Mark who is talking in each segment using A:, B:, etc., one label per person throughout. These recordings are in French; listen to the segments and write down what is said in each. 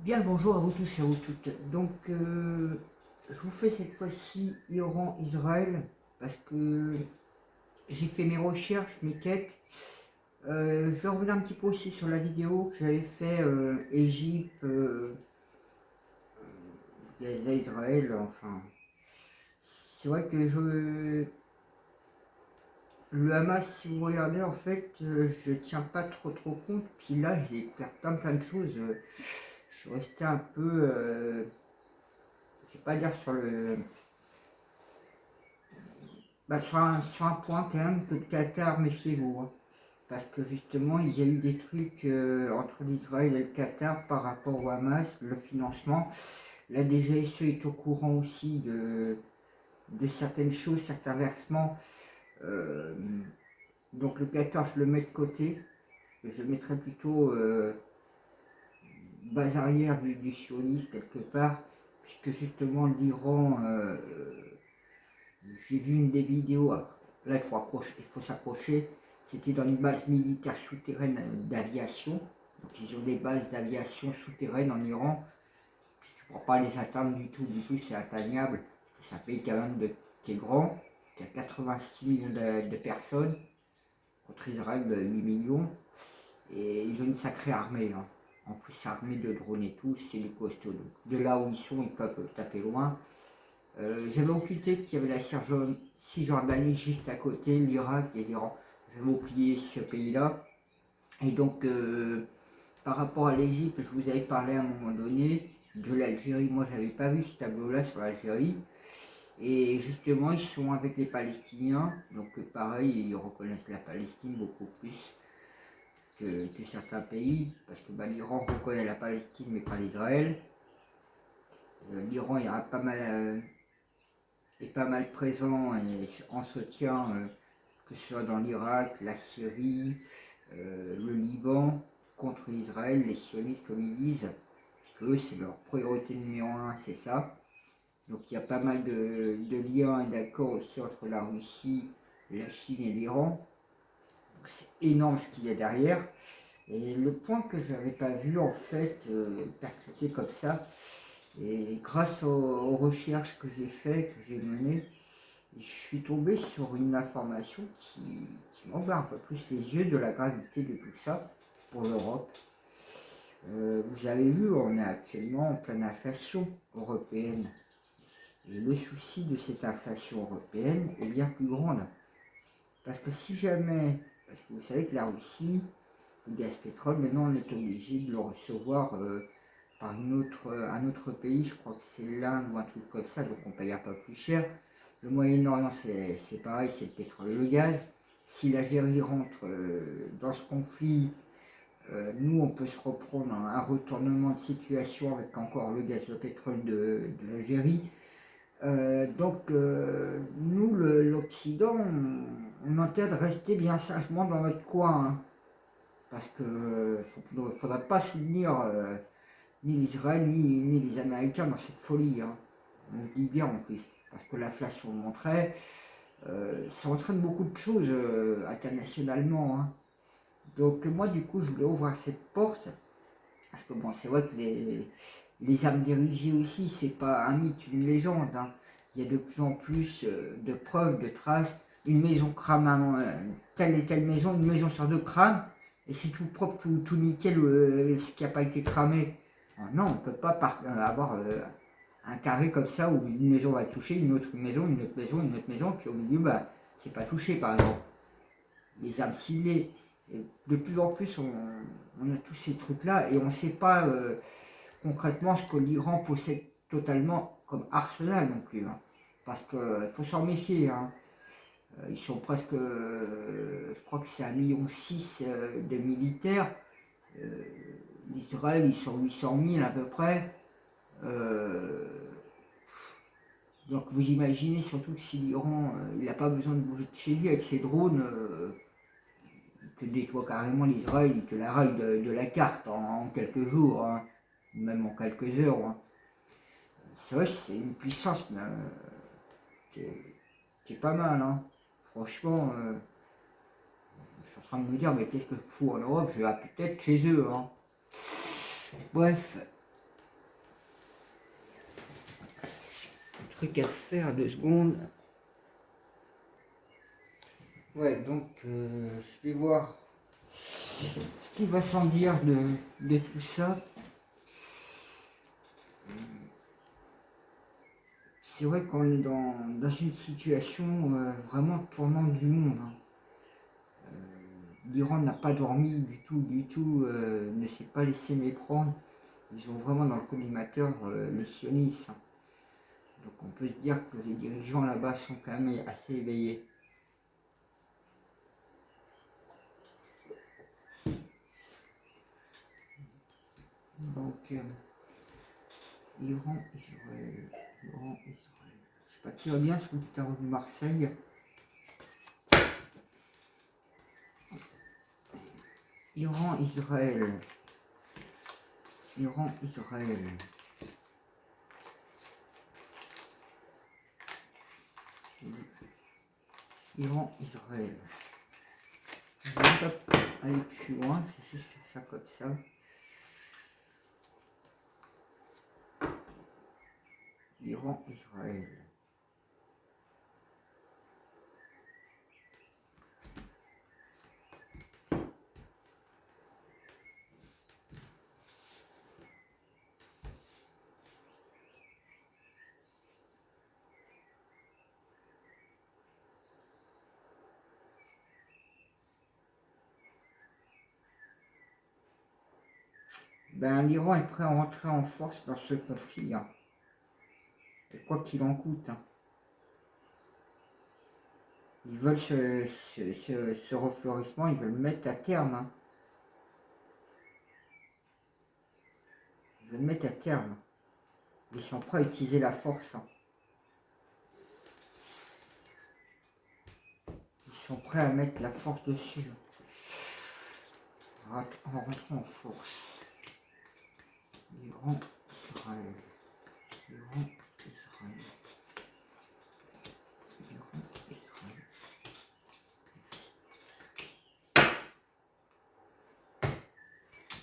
A: Bien le bonjour à vous tous et à vous toutes. Donc, je vous fais cette fois-ci Iran-Israël parce que j'ai fait mes recherches, mes quêtes. Je vais revenir un petit peu aussi sur la vidéo que j'avais fait Égypte, Gaza-Israël. Enfin, c'est vrai que le Hamas, si vous regardez, en fait, je tiens pas trop compte. Puis là, j'ai découvert plein de choses. Je suis resté un peu, je vais pas dire sur le sur un point quand même que le Qatar, méfiez-vous, hein. Parce que justement, il y a eu des trucs entre l'Israël et le Qatar par rapport au Hamas, le financement. La DGSE est au courant aussi de certaines choses, certains versements. Euh, donc le Qatar, je le mets de côté. Je le mettrais plutôt base arrière du sionisme quelque part, puisque justement l'Iran, j'ai vu une des vidéos, là il faut s'approcher, c'était dans une base militaire souterraine d'aviation. Donc ils ont des bases d'aviation souterraines en Iran. Tu ne pourras pas les atteindre du tout, c'est atteignable. C'est un pays quand même qui est grand, qui a 86 millions de personnes, contre Israël de 8 millions. Et ils ont une sacrée armée, hein. En plus armée de drones et tout, c'est des costauds. Donc, de là où ils sont, ils peuvent taper loin. J'avais occulté qu'il y avait la Cisjordanie juste à côté, l'Irak et l'Iran. J'avais oublié ce pays-là. Et donc, par rapport à l'Égypte, je vous avais parlé à un moment donné de l'Algérie. Moi, j'avais pas vu ce tableau-là sur l'Algérie. Et justement, ils sont avec les Palestiniens. Donc, pareil, ils reconnaissent la Palestine beaucoup plus que certains pays. Parce que l'Iran reconnaît la Palestine, mais pas l'Israël. L'Iran, il y a est pas mal présent et en soutien, que ce soit dans l'Irak, la Syrie, le Liban, contre Israël, les sionistes comme ils disent, parce que eux c'est leur priorité numéro un, c'est ça. Donc il y a pas mal de liens et d'accords aussi entre la Russie, la Chine et l'Iran. C'est énorme ce qu'il y a derrière. Et le point que je n'avais pas vu en fait, percuté comme ça, et grâce aux recherches que j'ai faites, que j'ai menées, je suis tombé sur une information qui m'ouvre un peu plus les yeux de la gravité de tout ça pour l'Europe. Vous avez vu, on est actuellement en pleine inflation européenne. Et le souci de cette inflation européenne est bien plus grande. Parce que si jamais, parce que vous savez que la Russie, le gaz pétrole, maintenant on est obligé de le recevoir par un autre pays, je crois que c'est l'Inde ou un truc comme ça, donc on paye un peu plus cher. Le Moyen-Orient, c'est pareil, c'est le pétrole et le gaz. Si l'Algérie rentre dans ce conflit, nous, on peut se reprendre un retournement de situation avec encore le gaz, le pétrole de l'Algérie. Nous, l'Occident, on a intérêt de rester bien sagement dans notre coin, hein, parce que ne faudrait pas soutenir ni l'Israël ni les Américains dans cette folie, hein. On le dit bien en plus, parce que l'inflation montrait, ça entraîne beaucoup de choses internationalement, hein. Donc moi du coup je voulais ouvrir cette porte, parce que bon c'est vrai que les âmes dirigées aussi c'est pas un mythe, une légende, hein. Il y a de plus en plus de preuves, de traces. Une maison crame, telle et telle maison, une maison sur deux crame, et c'est tout propre, tout nickel, ce qui n'a pas été cramé. Non, on ne peut pas avoir un carré comme ça où une maison va toucher, une autre maison, une autre maison, une autre maison, puis au milieu, c'est pas touché par exemple. Les âmes ciblées. Et de plus en plus, on a tous ces trucs-là et on ne sait pas concrètement ce que l'Iran possède totalement comme arsenal non plus, hein. Parce qu'il faut s'en méfier, hein. Ils sont presque, je crois que c'est 1,6 million de militaires. Euh, L'Israël, ils sont 800 000 à peu près. Euh, donc vous imaginez surtout que si l'Iran, il n'a pas besoin de bouger de chez lui avec ses drones, il te nettoie carrément l'Israël, il te la raille de la carte en quelques jours, hein, même en quelques heures, hein. C'est vrai que c'est une puissance qui, est, qui est pas mal, hein. Franchement, je suis en train de me dire, mais qu'est-ce que je fous en Europe? Je vais peut-être chez eux, hein. Bref, truc à faire, 2 secondes. Ouais, donc je vais voir ce qui va s'en dire de tout ça. C'est vrai qu'on est dans une situation vraiment tournante du monde, hein. L'Iran n'a pas dormi du tout, ne s'est pas laissé méprendre. Ils sont vraiment dans le collimateur les sionistes, hein. Donc on peut se dire que les dirigeants là-bas sont quand même assez éveillés. Donc Iran, Israël, Iran, Israël. Je sais pas qui va bien sur le tarot de Marseille. Iran, Israël. Iran, Israël. Iran, Israël. Je ne vais pas aller plus loin, c'est juste ça comme ça. Iran, Israël. Ben, l'Iran est prêt à rentrer en force dans ce conflit, hein. Et quoi qu'il en coûte, hein. Ils veulent ce refleurissement, ils veulent le mettre à terme, hein. Ils veulent le mettre à terme. Ils sont prêts à utiliser la force, hein. Ils sont prêts à mettre la force dessus, hein. En rentrant en force. Iran, Israël. Iran, Israël. Iran, Israël.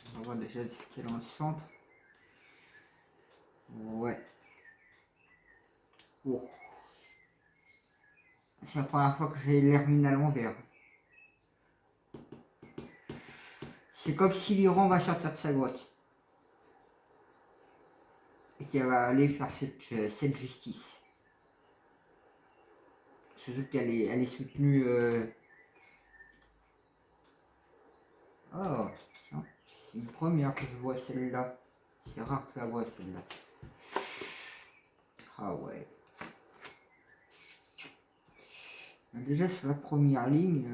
A: On va voir déjà ce qu'il y a dans le centre. Ouais. Oh. C'est la première fois que j'ai l'hermine à l'envers. C'est comme si l'Iran va sortir de sa grotte. Et qu'elle va aller faire cette justice. Surtout qu'elle est soutenue. Oh, tiens, c'est une première que je vois celle-là. C'est rare que je la vois celle-là. Ah ouais. Déjà sur la première ligne.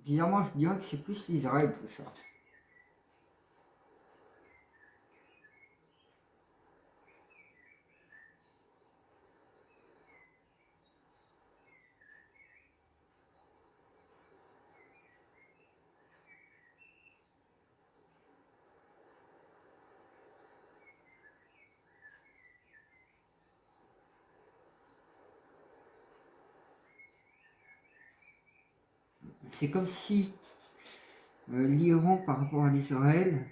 A: Bizarrement, je dirais que c'est plus l'Israël tout ça. C'est comme si l'Iran par rapport à l'Israël,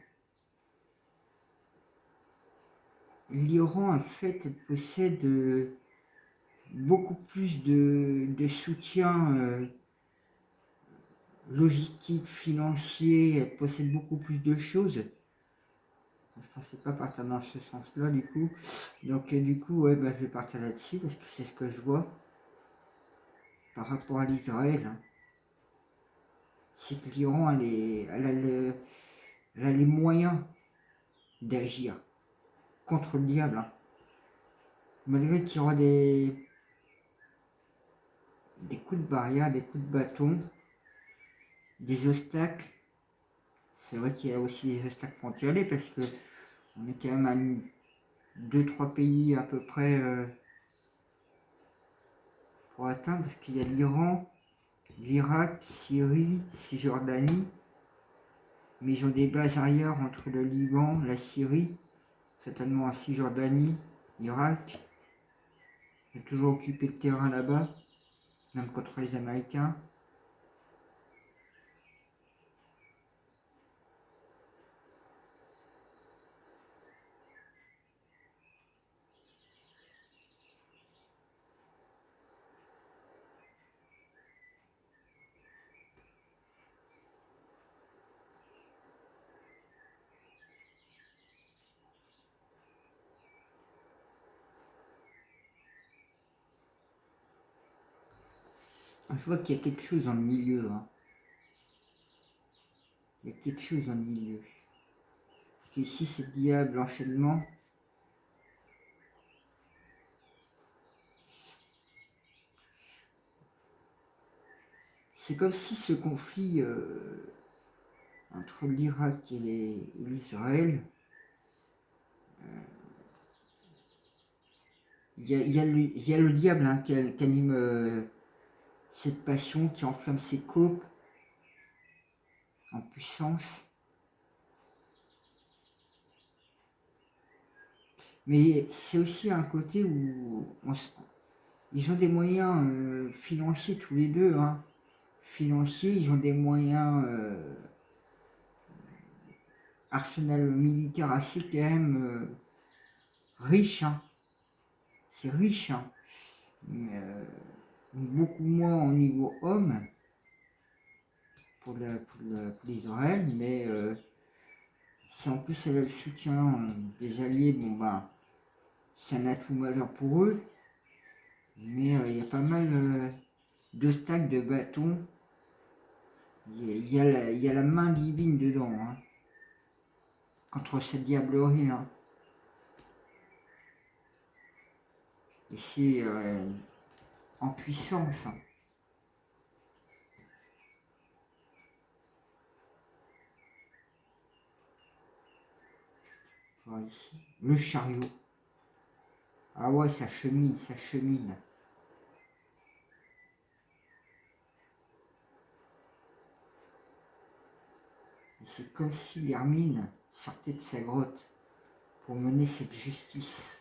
A: l'Iran en fait possède beaucoup plus de soutien logistique, financier, elle possède beaucoup plus de choses. Je ne pensais pas partir dans ce sens-là du coup. Donc du coup, ouais, bah, je vais partir là-dessus parce que c'est ce que je vois par rapport à l'Israël, hein. C'est que l'Iran, elle a les moyens d'agir contre le diable, hein. Malgré qu'il y aura des coups de barrière, des coups de bâton, des obstacles. C'est vrai qu'il y a aussi des obstacles frontaliers parce que on est quand même à 2-3 pays à peu près pour atteindre, parce qu'il y a l'Iran, l'Irak, Syrie, Cisjordanie, mais ils ont des bases arrière entre le Liban, la Syrie, certainement en Cisjordanie, Irak. Ils ont toujours occupé le terrain là-bas, même contre les Américains. Je vois qu'il y a quelque chose dans le milieu. Hein. Il y a quelque chose dans le milieu. Parce qu'ici, c'est le diable, l'enchaînement. C'est comme si ce conflit entre l'Irak et l'Israël, il y a le diable hein, qui anime cette passion, qui enflamme ses coupes en puissance. Mais c'est aussi un côté où ils ont des moyens financiers tous les deux. Hein. Financiers, ils ont des moyens arsenal militaire assez quand même riche. Hein. C'est riche. Hein. Mais, beaucoup moins au niveau homme pour l'Israël, mais si en plus elle a le soutien des alliés, bon ben c'est un atout majeur pour eux, mais il y a pas mal de stacks de bâtons, il y a la main divine dedans, hein, contre cette diablerie. Hein. Et c'est en puissance. Hein. Voilà, ici. Le chariot. Ah ouais, ça chemine, ça chemine. C'est comme si l'Hermine sortait de sa grotte pour mener cette justice.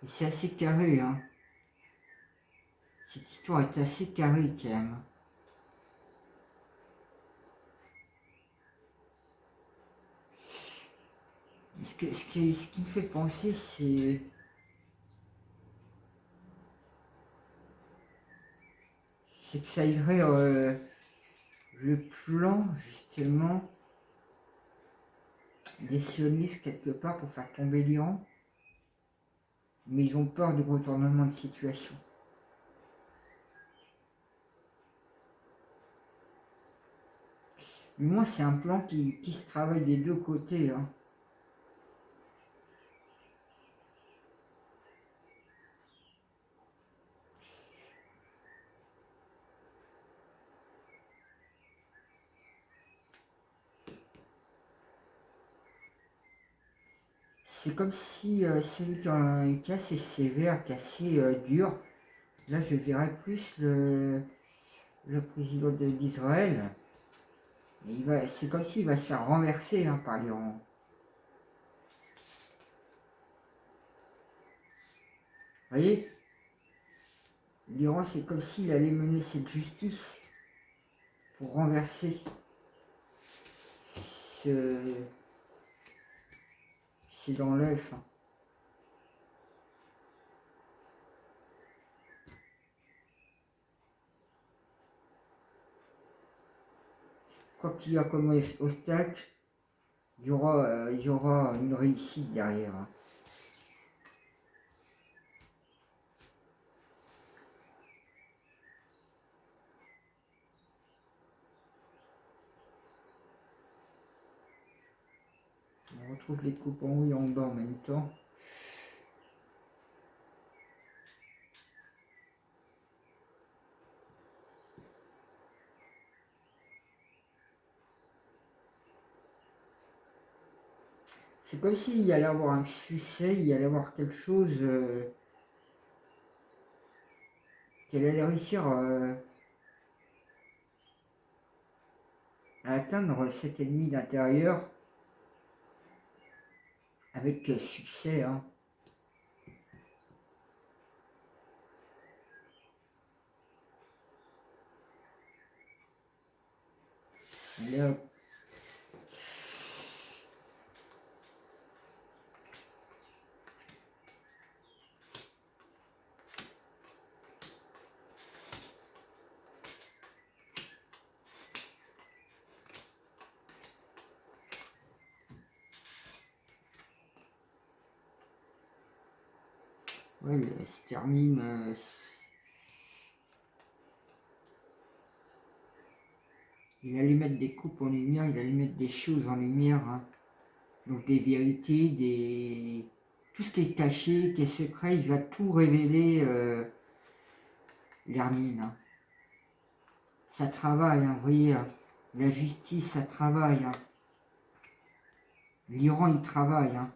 A: Et c'est assez carré, hein. Cette histoire est assez carrée quand même. Ce qui me fait penser, c'est que ça irait le plan justement des sionistes quelque part pour faire tomber l'Iran, mais ils ont peur du retournement de situation. Mais moi, c'est un plan qui se travaille des deux côtés. Hein. C'est comme si celui qui est assez sévère, qui est assez dur, là je verrais plus le président d'Israël. C'est comme s'il va se faire renverser hein, par l'Iran. Vous voyez, l'Iran, c'est comme s'il allait mener cette justice pour renverser c'est dans l'œuf. Hein. Quoi qu'il y a comme obstacle, il y aura une réussite derrière. Hein. On retrouve les coupes en haut et en bas en même temps. C'est comme s'il y allait avoir un succès, il y allait avoir quelque chose qu'elle allait réussir à atteindre cet ennemi d'intérieur avec succès. Hein. Là, Ouais, elle se termine. Il allait mettre des coupes en lumière, il allait mettre des choses en lumière, hein. Donc des vérités, tout ce qui est caché, qui est secret, il va tout révéler, l'Hermine, hein. Ça travaille, hein, vous voyez, hein. La justice, ça travaille, hein. L'Iran, il travaille, hein.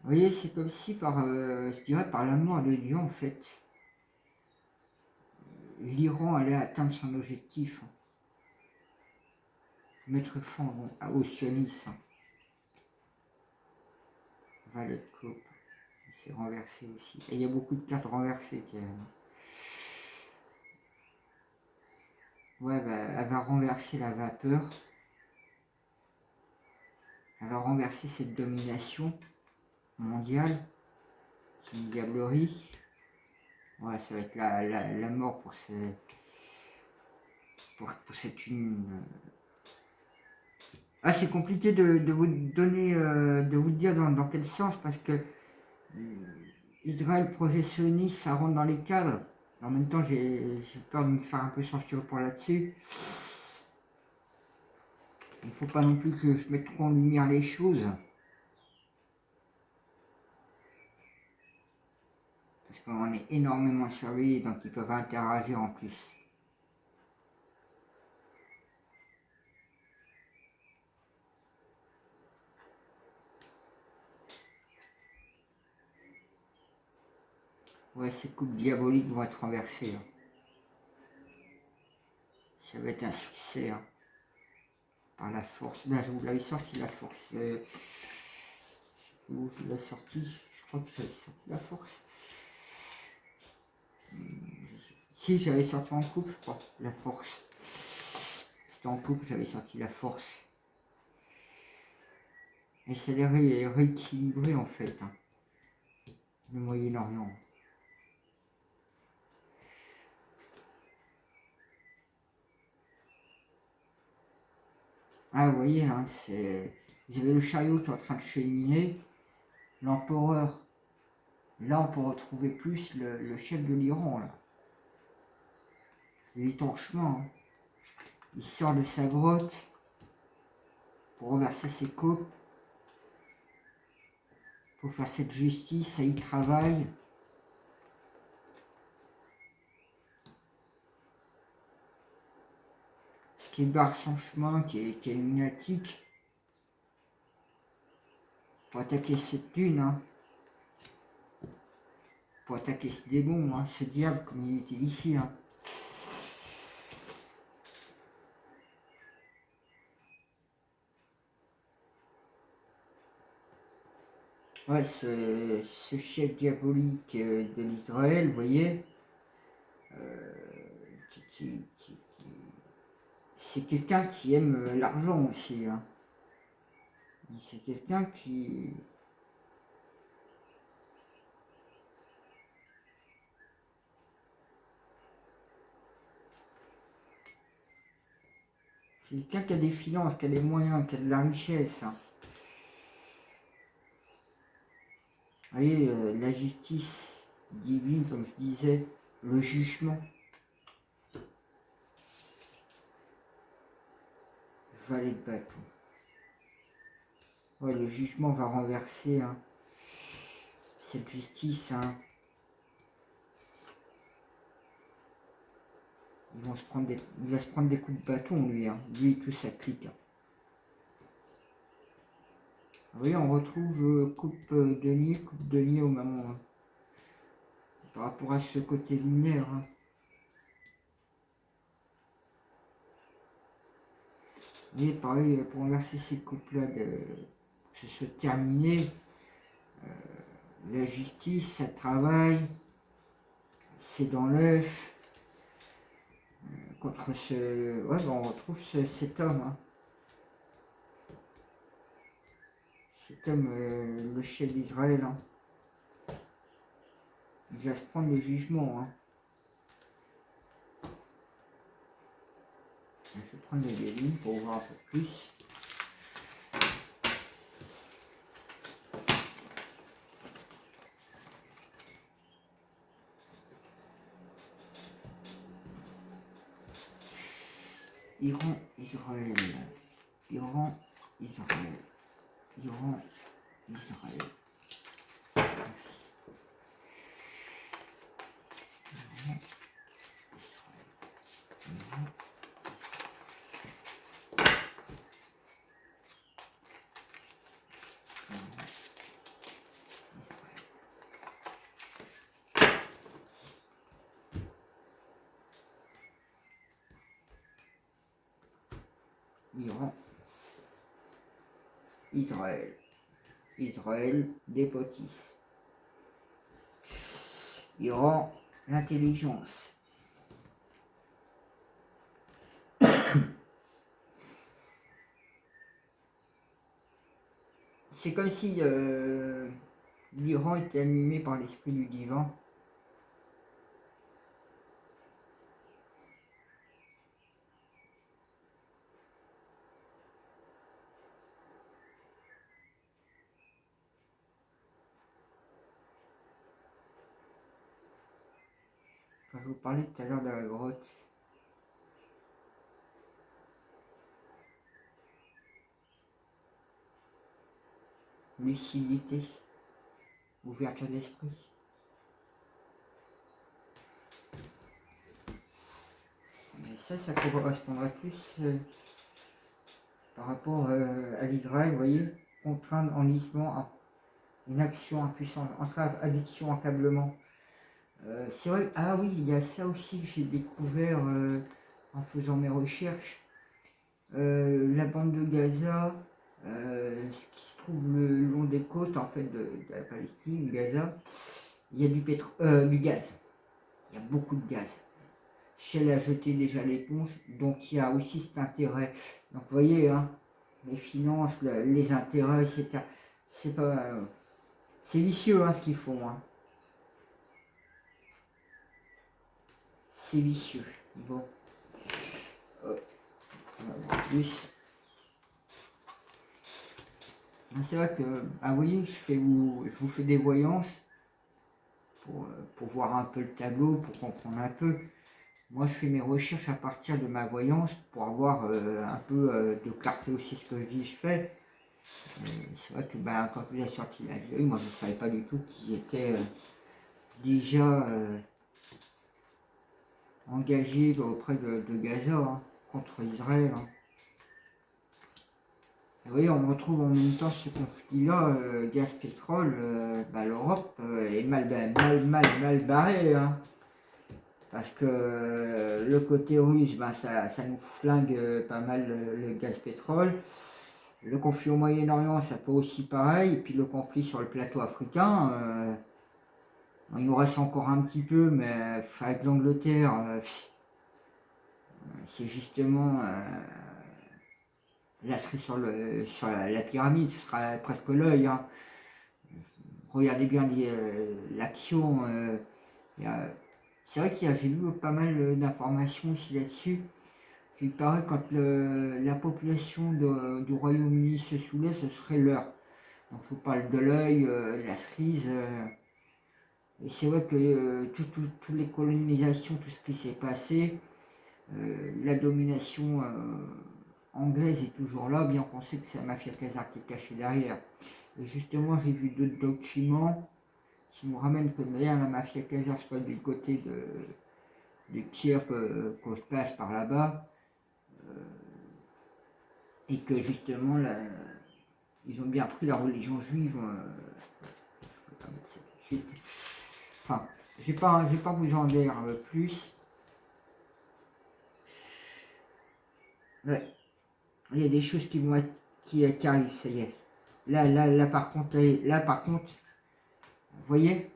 A: Vous voyez, c'est comme si je dirais par l'amour de Dieu, en fait, l'Iran allait atteindre son objectif, hein. Mettre fin au sionisme, hein. Valet de coupe, c'est renversé aussi. Et il y a beaucoup de cartes renversées quand même. Ouais, bah, elle va renverser la vapeur. Elle va renverser cette domination mondiale. C'est une diablerie. Ouais, ça va être la mort pour cette une. Ah, c'est compliqué de vous donner, de vous dire dans quel sens, parce que Israël, projet sioniste, ça rentre dans les cadres. En même temps, j'ai peur de me faire un peu censurer pour là-dessus. Il ne faut pas non plus que je mette trop en lumière les choses. Parce qu'on est énormément surveillés, donc ils peuvent interagir en plus. Ouais, ces coupes diaboliques vont être renversées, hein. Ça va être un succès, hein, par la force. Ben, je vous l'avais sorti la force. Où je l'ai sorti? Je crois que j'avais sorti la force. Si, j'avais sorti en coupe, je crois, la force. C'était en coupe, j'avais sorti la force. Et ça allait rééquilibrer en fait, hein, le Moyen-Orient. Ah, vous voyez, hein, vous avez le chariot qui est en train de cheminer, l'empereur. Là, on peut retrouver plus le chef de l'Iran, là. Il est en chemin, hein. Il sort de sa grotte pour reverser ses coupes, pour faire cette justice, ça y travaille. Ce qui barre son chemin, qui est lunatique, pour attaquer cette lune, hein, pour attaquer ce démon, hein, ce diable, comme il était ici, hein. Ouais, ce chef diabolique de l'Israël, vous voyez, c'est quelqu'un qui aime l'argent aussi, hein. C'est quelqu'un qui... C'est quelqu'un qui a des finances, qui a des moyens, qui a de la richesse, hein. Vous voyez, la justice divine, comme je disais, le jugement, valet de bâton. Ouais, le jugement va renverser, hein, cette justice, hein. Il va se prendre des coups de bâton, lui, hein. Lui et tout sa clique, hein. Vous voyez, on retrouve coupe de nid au moment, hein, par rapport à ce côté lunaire, hein. Vous voyez, pareil, pour renverser ces coupes-là, que ce soit terminé, la justice, ça travaille, c'est dans l'œuf, contre ce... Ouais, ben on retrouve cet homme, hein. Cet homme, le chef d'Israël, hein. il va se prendre le jugement. Hein. Je vais prendre les lignes pour voir un peu plus. Iran, Israël. Iran, Israël. Iran, Israël. Iran, Israël. Israël, dépotisse. Iran, l'intelligence. C'est comme si l'Iran était animé par l'esprit du divin. Quand je vous parlais tout à l'heure de la grotte, lucidité, ouverture d'esprit. Mais ça correspondrait plus par rapport à l'Israël, vous voyez, contrainte, enlisement, une action impuissante, entrave, addiction, accablement. C'est vrai, ah oui, il y a ça aussi que j'ai découvert en faisant mes recherches. La bande de Gaza, ce qui se trouve le long des côtes en fait de la Palestine, Gaza, il y a du gaz. Il y a beaucoup de gaz. Shell a jeté déjà l'éponge, donc il y a aussi cet intérêt. Donc vous voyez, hein, les finances, les intérêts, c'est pas, c'est vicieux hein, ce qu'ils font. Hein. C'est vicieux. Bon. Plus. C'est vrai que, ah oui, je vous fais des voyances pour voir un peu le tableau, pour comprendre un peu. Moi, je fais mes recherches à partir de ma voyance pour avoir un peu de clarté aussi ce que je dis, je fais. C'est vrai que quand il a sorti l'Algérie, moi je ne savais pas du tout qu'ils étaient déjà engagés auprès de Gaza hein, contre Israël. Hein. Vous voyez, on retrouve en même temps ce conflit-là, gaz-pétrole, l'Europe est mal barrée. Hein. Parce que le côté russe, ça nous flingue pas mal le gaz-pétrole. Le conflit au Moyen-Orient, ça peut aussi pareil. Et puis le conflit sur le plateau africain, il nous reste encore un petit peu, mais avec l'Angleterre, c'est justement la cerise sur la pyramide, ce sera presque l'œil. Hein. Regardez bien l'action. C'est vrai j'ai vu pas mal d'informations aussi là-dessus. Il paraît que quand la population du Royaume-Uni se soulève, ce serait l'heure. Donc je vous parle de l'œil, la cerise. Et c'est vrai que toutes les colonisations, tout ce qui s'est passé, la domination anglaise est toujours là, bien qu'on sait que c'est la mafia khazare qui est cachée derrière. Et justement, j'ai vu d'autres documents qui nous ramènent que derrière la mafia khazare soit du côté de Kiev, qu'on se passe par là-bas, et que justement, ils ont bien pris la religion juive. Enfin, je vais pas vous en dire plus. Ouais. Il y a des choses qui arrivent, ça y est. Là par contre, vous voyez,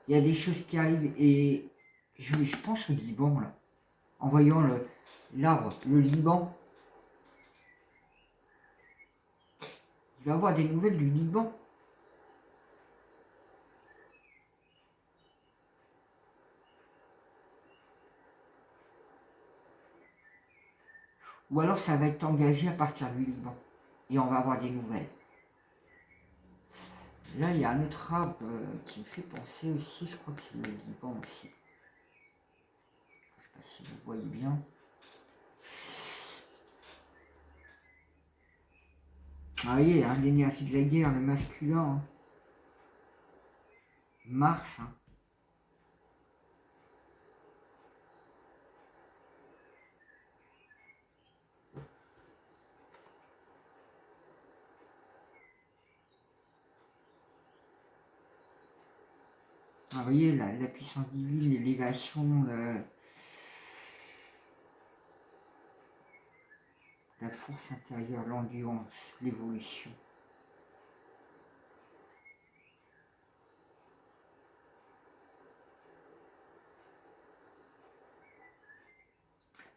A: il y a des choses qui arrivent et je pense au Liban là. En voyant l'arbre, le Liban, il va y avoir des nouvelles du Liban. ou alors ça va être engagé à partir du Liban. Et on va avoir des nouvelles. Là, il y a un autre arbre qui me fait penser aussi, je crois que c'est le Liban aussi. Je ne sais pas si vous voyez bien. Ah oui, hein, l'énergie de la guerre, le masculin. Hein. Mars. Hein. Ah, vous voyez, la puissance divine, l'élévation, la force intérieure, l'endurance, l'évolution.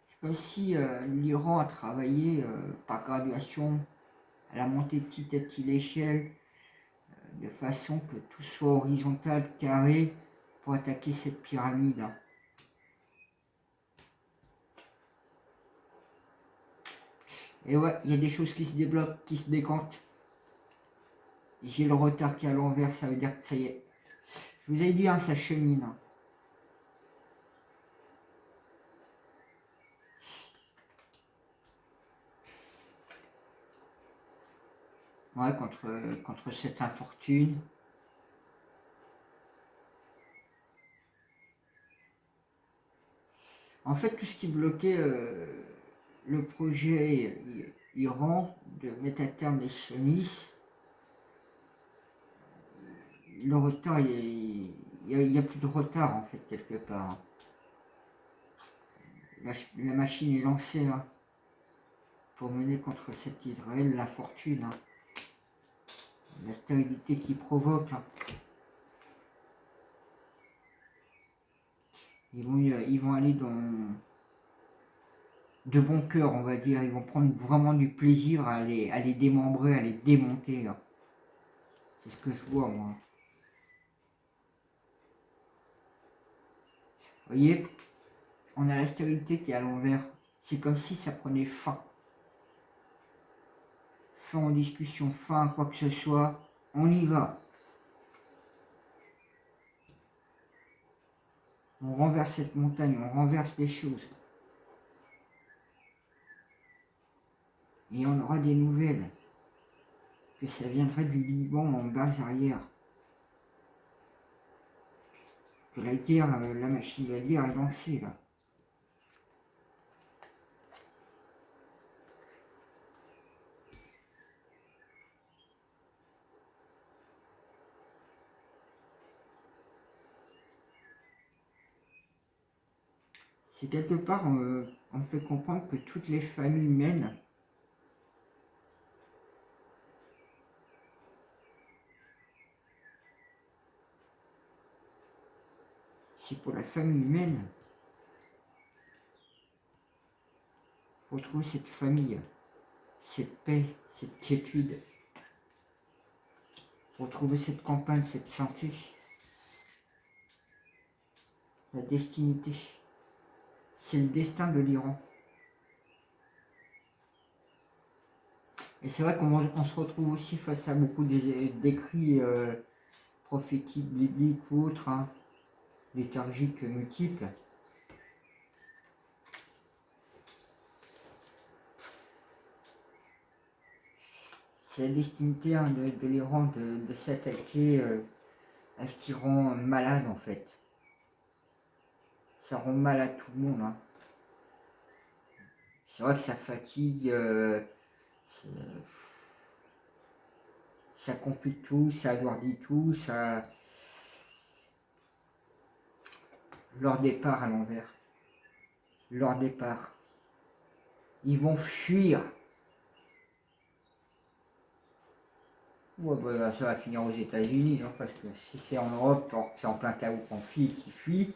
A: C'est comme si l'Iran a travaillé par graduation à la montée petit à petit l'échelle, de façon que tout soit horizontal, carré, pour attaquer cette pyramide. Hein. Et ouais, il y a des choses qui se débloquent, qui se décantent. J'ai le retard qui est à l'envers, ça veut dire que ça y est. Je vous ai dit, hein, ça chemine. Hein. Ouais, contre cette infortune. En fait, tout ce qui bloquait le projet Iran de mettre à terme les sionistes, le retard, il y a plus de retard en fait quelque part. La machine est lancée hein, pour mener contre cet Israël l'infortune, hein, la stérilité qui provoque. Hein. Ils vont aller de bon cœur, on va dire. Ils vont prendre vraiment du plaisir à les démembrer, à les démonter. Là. C'est ce que je vois, moi. Vous voyez, on a la stérilité qui est à l'envers. C'est comme si ça prenait fin. Fin en discussion, fin à quoi que ce soit. On y va. On renverse cette montagne, on renverse les choses. Et on aura des nouvelles. Que ça viendrait du Liban en base arrière. Que la guerre, la machine de la guerre est lancée là. C'est quelque part, on fait comprendre que toutes les familles humaines, c'est pour la famille humaine, pour trouver cette famille, cette paix, cette quiétude, pour trouver cette campagne, cette santé, la destinité. C'est le destin de l'Iran. Et c'est vrai qu'on se retrouve aussi face à beaucoup d'écrits prophétiques, bibliques ou autres, hein, liturgiques multiples. C'est la destinité hein, de l'Iran de s'attaquer à ce qui rend malade en fait. Ça rend mal à tout le monde. Hein. C'est vrai que ça fatigue, ça complique tout, ça alourdit tout, ça... Leur départ à l'envers. Leur départ. Ils vont fuir. Ouais, bah, ça va finir aux États-Unis, hein, parce que si c'est en Europe, c'est en plein chaos qu'on fuit et qui fuit.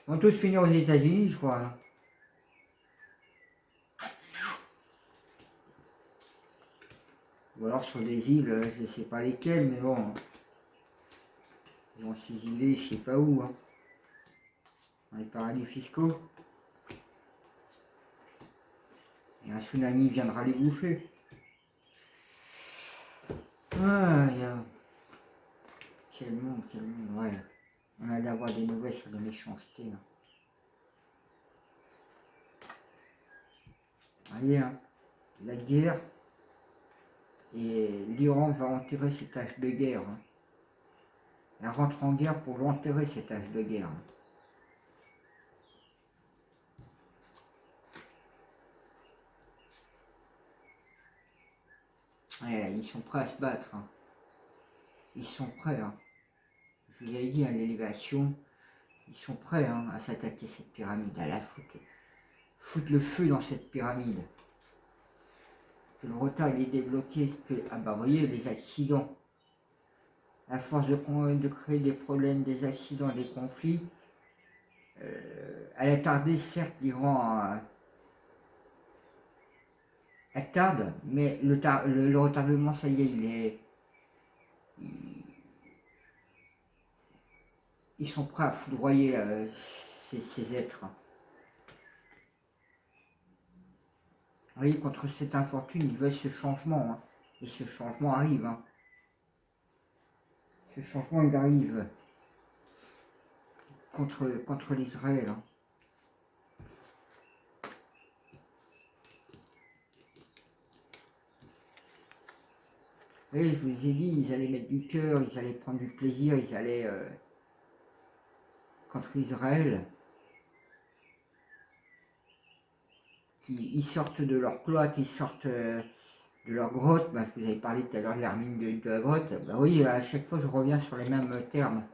A: Ils vont tous finir aux États-Unis, je crois. Hein. Ou alors sur des îles, je ne sais pas lesquelles, mais bon. Ils vont s'exiler, je ne sais pas où. Hein. Dans les paradis fiscaux. Et un tsunami viendra les bouffer. Ah, quel monde, ouais. On a d'avoir des nouvelles sur les méchancetés. Là. Allez, hein, la guerre, et l'Iran va enterrer cet âge de guerre. Hein. Elle rentre en guerre pour enterrer cet âge de guerre. Hein. Ouais, ils sont prêts à se battre. Hein. Ils sont prêts. Hein. Je vous avais dit, hein, l'élévation, ils sont prêts hein, à s'attaquer cette pyramide, à la foutre le feu dans cette pyramide. Que le retard il est débloqué, que, ah bah vous voyez, les accidents. À force de créer des problèmes, des accidents, des conflits, elle a tardé, certes, l'Iran elle tarde, mais le retardement, ça y est, ils sont prêts à foudroyer ces êtres. Vous voyez, contre cette infortune, ils veulent ce changement. Hein. Et ce changement arrive. Hein. Ce changement, il arrive contre l'Israël. Hein. Et je vous ai dit, ils allaient mettre du cœur, ils allaient prendre du plaisir, ils allaient contre Israël. Ils sortent de leur cloître, ils sortent de leur grotte. Bah, je vous avais parlé tout à l'heure de l'hermine de la grotte. Bah oui, à chaque fois je reviens sur les mêmes termes.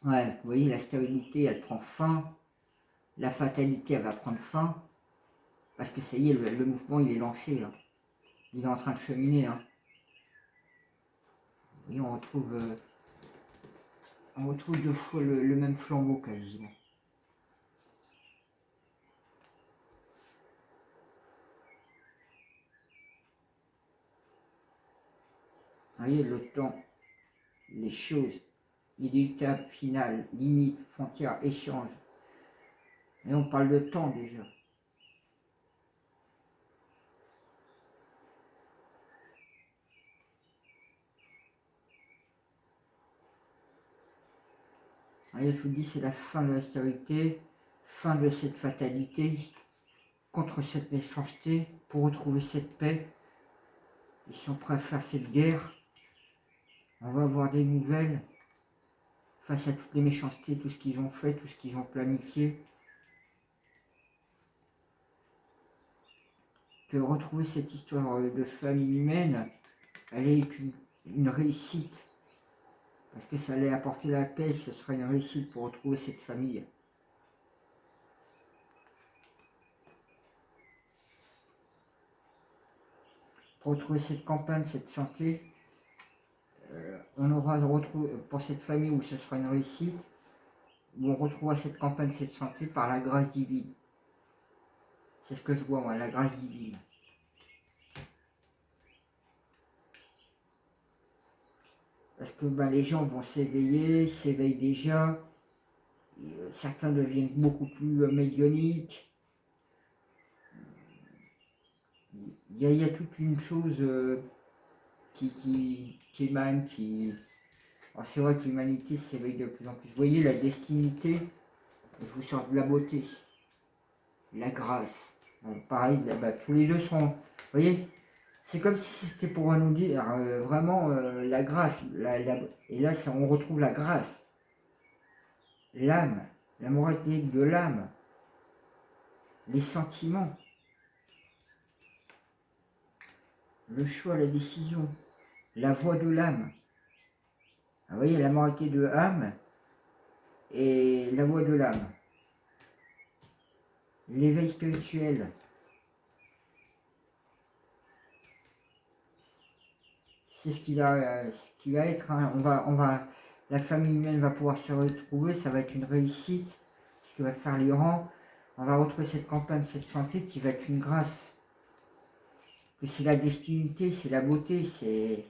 A: Ouais, vous voyez, la stérilité, elle prend fin. La fatalité, elle va prendre fin. Parce que ça y est, le mouvement, il est lancé. Là. Il est en train de cheminer. Hein. Et on retrouve deux fois le même flambeau quasiment. Vous voyez, le temps, les choses, inéluctable, finale, limite, frontière, échange. Et on parle de temps déjà. Allez, je vous dis, c'est la fin de la stérilité, fin de cette fatalité, contre cette méchanceté, pour retrouver cette paix. Ils sont prêts à faire cette guerre. On va avoir des nouvelles face à toutes les méchancetés, tout ce qu'ils ont fait, tout ce qu'ils ont planifié. Que retrouver cette histoire de famille humaine, elle est une réussite. Parce que ça allait apporter la paix, ce sera une réussite pour retrouver cette famille. Pour retrouver cette campagne, cette santé, on aura retrouvé, pour cette famille où ce sera une réussite, où on retrouvera cette campagne, cette santé par la grâce divine. C'est ce que je vois moi, la grâce divine. Parce que ben, les gens vont s'éveillent déjà, certains deviennent beaucoup plus médioniques. Il y a toute une chose qui émane, Alors c'est vrai que l'humanité s'éveille de plus en plus. Vous voyez la destinité, je vous sors de la beauté, la grâce. Bon, pareil, bah, tous les deux sont. Vous voyez, c'est comme si c'était pour nous dire vraiment la grâce. Et là, on retrouve la grâce, l'âme, la moralité de l'âme, les sentiments, le choix, la décision, la voix de l'âme. Vous voyez, la moralité de l'âme et la voix de l'âme. L'éveil spirituel. C'est ce qui va être. Hein. La famille humaine va pouvoir se retrouver, ça va être une réussite. Ce que va faire l'Iran, on va retrouver cette campagne, cette santé qui va être une grâce. que c'est la destinité, c'est la beauté, c'est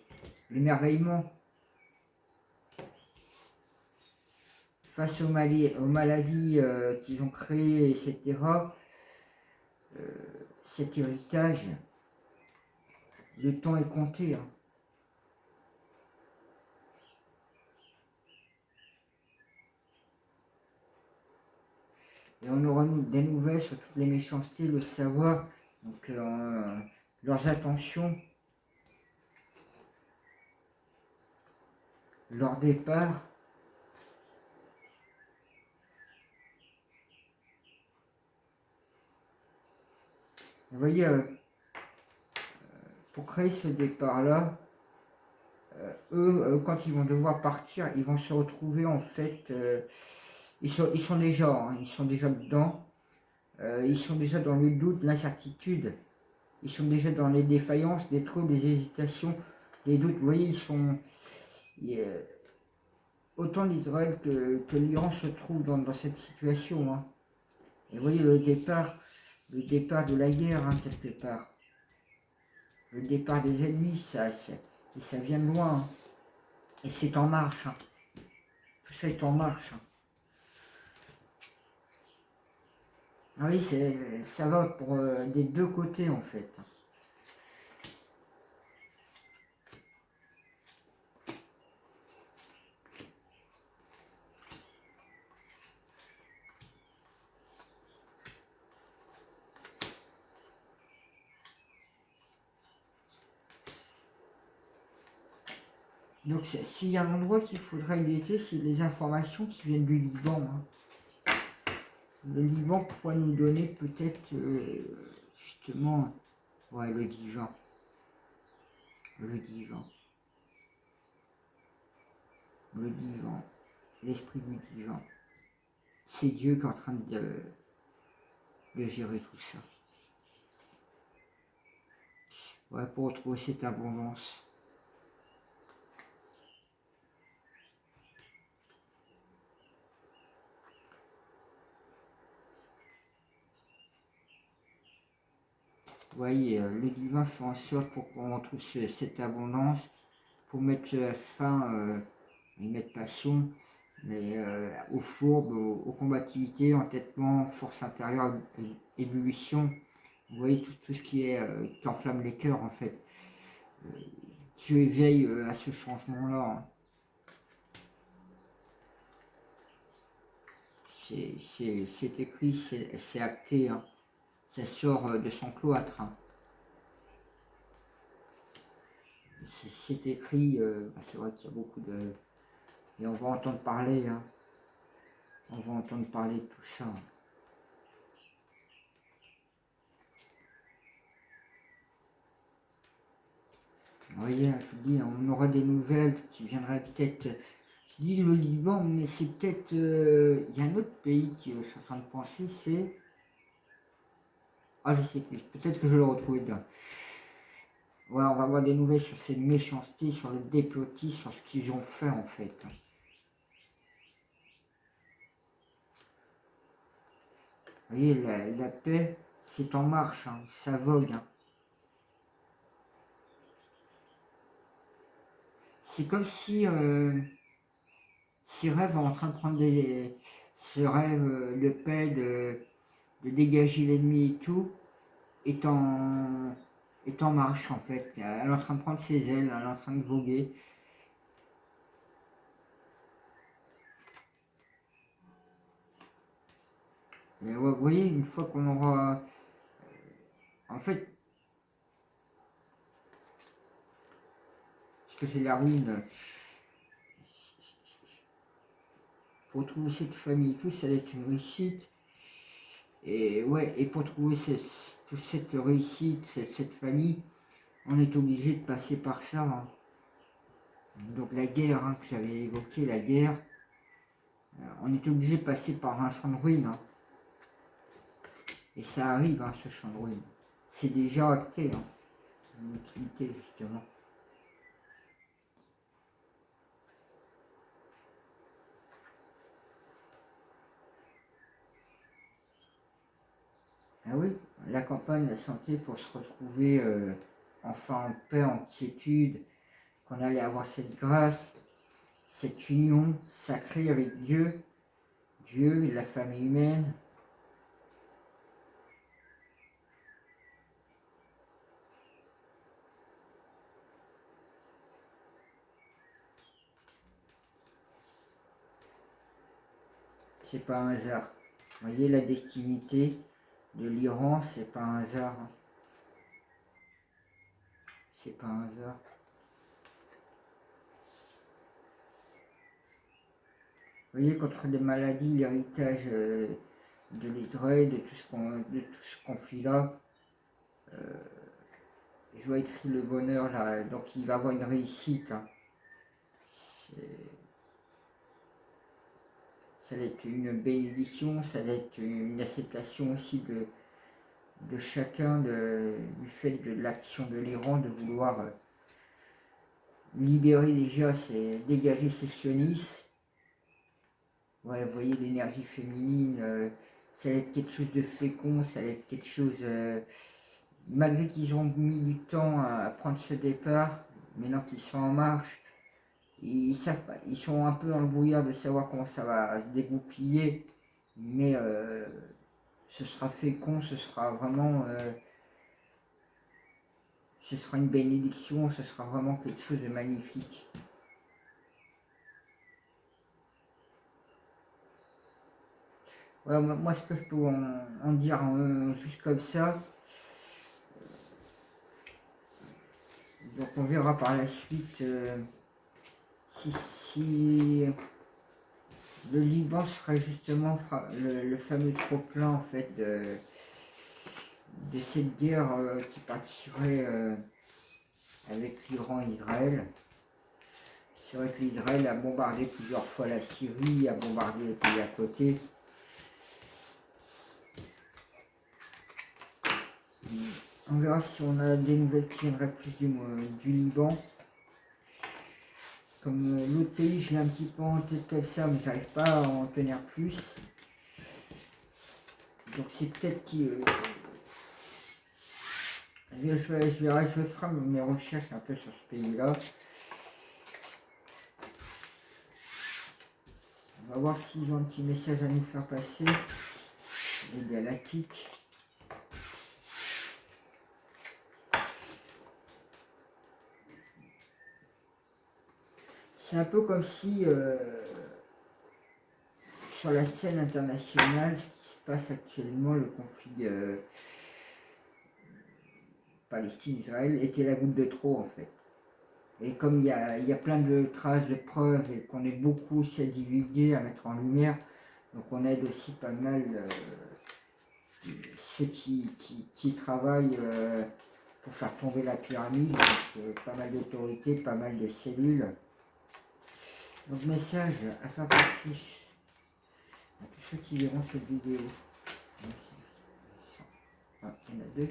A: l'émerveillement. Face aux maladies qu'ils ont créées, etc., cet héritage, le temps est compté. Hein. Et on aura des nouvelles sur toutes les méchancetés, le savoir, donc leurs attentions, leur départ. Vous voyez, pour créer ce départ-là, eux, quand ils vont devoir partir, ils vont se retrouver en fait, ils sont déjà, hein, ils sont déjà dedans, ils sont déjà dans le doute, l'incertitude, ils sont déjà dans les défaillances, les troubles, les hésitations, les doutes. Vous voyez, autant l'Israël que l'Iran se trouve dans cette situation. Hein. Et vous voyez le départ de la guerre, hein, quelque part. Le départ des ennemis, ça vient de loin. Hein. Et c'est en marche. Hein. Tout ça est en marche. Hein. Ah oui, ça va pour des deux côtés en fait. Donc s'il y a un endroit qu'il faudrait éviter, c'est les informations qui viennent du Liban. Hein. Le Liban pourrait nous donner peut-être justement ouais, le divin. Le divin. Le divin. L'esprit du divin. C'est Dieu qui est en train de gérer tout ça. Ouais, pour retrouver cette abondance. Vous voyez, le divin fait en sorte pour qu'on retrouve cette abondance, pour mettre fin, mettre passion, mais aux fourbes, aux combativités, entêtement, force intérieure, ébullition. Vous voyez tout ce qui enflamme les cœurs en fait. Dieu éveille à ce changement-là. Hein. C'est écrit, c'est acté. Hein. Ça sort de son cloître. Hein. C'est écrit, c'est vrai qu'il y a beaucoup de... Et on va entendre parler, hein. On va entendre parler de tout ça. Vous voyez, je vous dis, on aura des nouvelles qui viendraient peut-être... Je dis le Liban, mais c'est peut-être... Il y a un autre pays que je suis en train de penser, c'est... Ah, je sais plus, peut-être que je vais le retrouver dedans. Ouais, on va avoir des nouvelles sur ces méchancetés, sur le déplotis, sur ce qu'ils ont fait en fait. Vous voyez, la paix, c'est en marche, hein, ça vogue. Hein. C'est comme si ces rêves sont en train de prendre ce rêve de paix, de dégager l'ennemi et tout, est en marche en fait. Elle est en train de prendre ses ailes, elle est en train de voguer. Et vous voyez, une fois qu'on aura... En fait, parce que c'est la ruine, pour trouver cette famille, tout, ça va être une réussite. Et ouais, et pour trouver toute cette réussite, cette famille, on est obligé de passer par ça. Hein. Donc la guerre, hein, que j'avais évoqué, la guerre, on est obligé de passer par un champ de ruines. Hein. Et ça arrive, hein, ce champ de ruines. C'est déjà acté, hein, une utilité justement. Ah oui, la campagne, la santé pour se retrouver enfin en paix, en quiétude, qu'on allait avoir cette grâce, cette union sacrée avec Dieu, Dieu et la famille humaine. C'est pas un hasard. Vous voyez la destinité de l'Iran, c'est pas un hasard. C'est pas un hasard. Vous voyez, contre des maladies, l'héritage de l'Israël, de tout ce conflit-là, je vois écrit le bonheur là, donc il va avoir une réussite. Hein. Ça va être une bénédiction, ça va être une acceptation aussi de chacun du fait de l'action de l'Iran de vouloir libérer déjà, dégager ces sionistes. Ouais, vous voyez l'énergie féminine, ça va être quelque chose de fécond, ça va être quelque chose, malgré qu'ils ont mis du temps à prendre ce départ, maintenant qu'ils sont en marche, ils savent pas, ils sont un peu dans le brouillard de savoir comment ça va se dégoupiller, mais ce sera fécond, ce sera vraiment, ce sera une bénédiction, ce sera vraiment quelque chose de magnifique. Voilà, moi ce que je peux en dire juste comme ça, donc on verra par la suite si le Liban serait justement le fameux trop-plein en fait de cette guerre qui partirait avec l'Iran et Israël. C'est vrai que l'Israël a bombardé plusieurs fois la Syrie, a bombardé les pays à côté. On verra si on a des nouvelles qui viendraient plus du Liban. Comme l'autre pays, je l'ai un petit peu en tête comme ça, mais j'arrive pas à en tenir plus. Donc c'est peut-être qui... je vais faire mes recherches un peu sur ce pays-là. On va voir s'ils ont un petit message à nous faire passer. Les galactiques. C'est un peu comme si sur la scène internationale, ce qui se passe actuellement, le conflit Palestine-Israël, était la goutte de trop en fait. Et comme il y a plein de traces, de preuves, et qu'on est beaucoup aussi à divulguer, à mettre en lumière, donc on aide aussi pas mal ceux qui travaillent pour faire tomber la pyramide, donc pas mal d'autorités, pas mal de cellules. Donc message à faire passer à tous ceux qui verront cette vidéo. Ah, il y en a deux.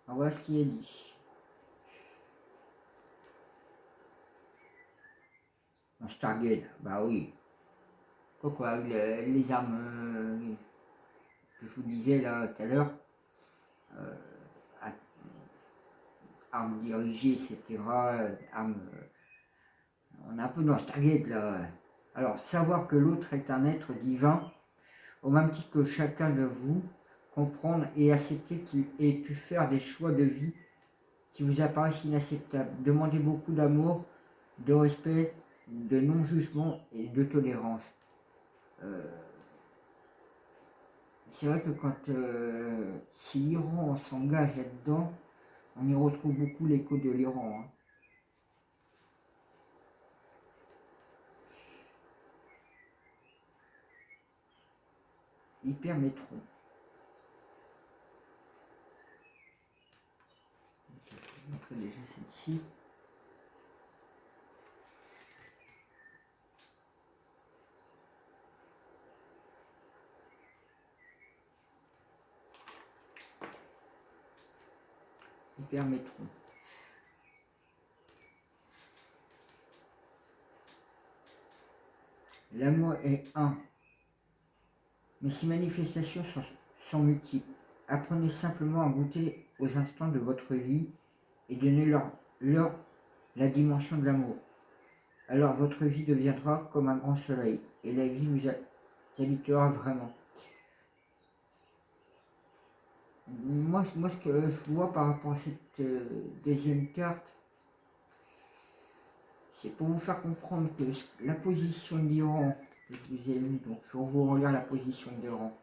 A: On voit ce qui est dit. Un Stargate, bah oui. Pourquoi les armes que je vous disais là tout à l'heure, armes dirigées, etc. Armes, on est un peu dans Stargate là. Alors, savoir que l'autre est un être divin, au même titre que chacun de vous, comprendre et accepter qu'il ait pu faire des choix de vie qui vous apparaissent inacceptables. Demandez beaucoup d'amour, de respect, de non-jugement et de tolérance. C'est vrai que quand si l'Iran s'engage là-dedans, on y retrouve beaucoup l'écho de l'Iran. Hein. Hypermétron. Je vais vous montrer déjà celle-ci. Hypermétron. L'amour est un, mais ses manifestations sont multiples. Apprenez simplement à goûter aux instants de votre vie et donnez-leur la dimension de l'amour. Alors votre vie deviendra comme un grand soleil et la vie vous habitera vraiment. Moi, ce que je vois par rapport à cette deuxième carte, c'est pour vous faire comprendre que la position de l'Iran, que je vous ai mis, donc je vais vous relire la position de l'Iran.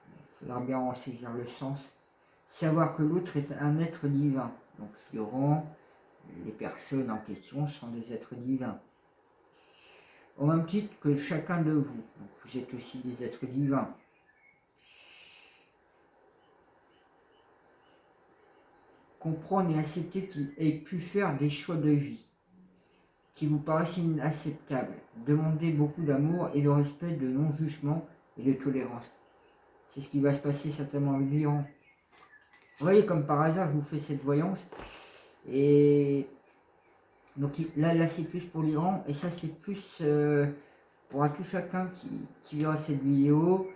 A: Il faudra bien en saisir le sens. Savoir que l'autre est un être divin. Donc l'Iran, les personnes en question sont des êtres divins. Au même titre que chacun de vous. Donc vous êtes aussi des êtres divins. Comprendre et accepter qu'il ait pu faire des choix de vie qui vous paraissent inacceptables. Demandez beaucoup d'amour et de respect, de non-jugement et de tolérance. C'est ce qui va se passer certainement avec l'Iran. Vous voyez, comme par hasard, je vous fais cette voyance. Et donc là c'est plus pour l'Iran. Et ça, c'est plus pour tout chacun qui verra cette vidéo.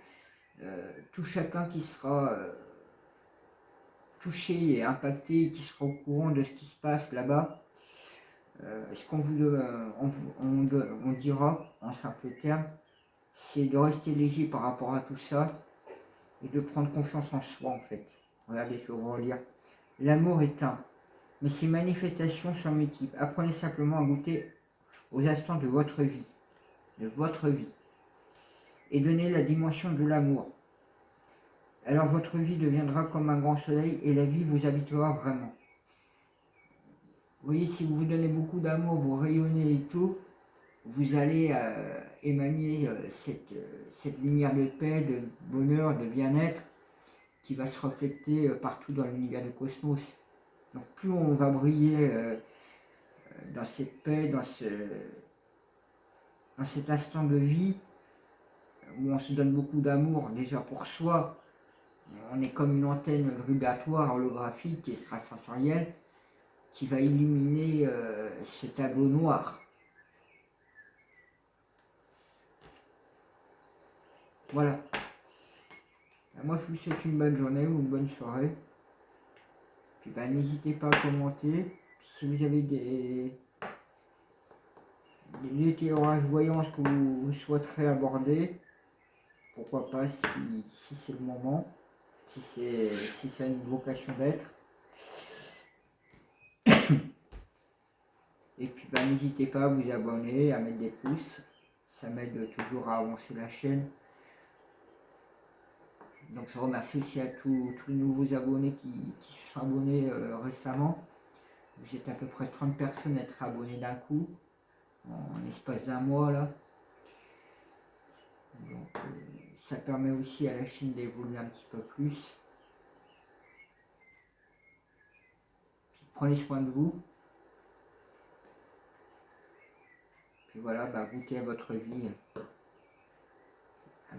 A: Tout chacun qui sera touché et impacté, qui sera au courant de ce qui se passe là-bas. Ce qu'on on dira en simple terme, c'est de rester léger par rapport à tout ça et de prendre confiance en soi en fait. Regardez, je vais vous relire. L'amour est un, mais ses manifestations sont multiples. Apprenez simplement à goûter aux instants de votre vie, et donnez la dimension de l'amour. Alors votre vie deviendra comme un grand soleil et la vie vous habitera vraiment. Vous voyez, si vous vous donnez beaucoup d'amour, vous rayonnez et tout, vous allez émaner cette lumière de paix, de bonheur, de bien-être qui va se refléter partout dans l'univers du cosmos. Donc plus on va briller dans cette paix, dans cet instant de vie, où on se donne beaucoup d'amour déjà pour soi, on est comme une antenne vibratoire holographique et extrasensorielle qui va illuminer ce tableau noir. Voilà. Moi je vous souhaite une bonne journée ou une bonne soirée. Puis n'hésitez pas à commenter. Puis, si vous avez des théories voyances que vous souhaiterez aborder, pourquoi pas si c'est le moment, si ça a une vocation d'être. Et puis n'hésitez pas à vous abonner, à mettre des pouces. Ça m'aide toujours à avancer la chaîne. Donc je remercie aussi à tous les nouveaux abonnés qui se sont abonnés récemment. Vous êtes à peu près 30 personnes à être abonnés d'un coup, en espace d'un mois là. Donc ça permet aussi à la chaîne d'évoluer un petit peu plus. Puis, prenez soin de vous. Puis voilà, goûtez à votre vie.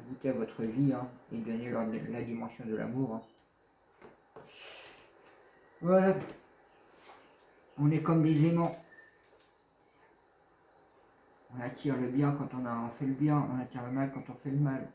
A: Goûtez à votre vie hein, et donnez-leur la dimension de l'amour. Hein. Voilà. On est comme des aimants. On attire le bien quand on fait le bien, on attire le mal quand on fait le mal.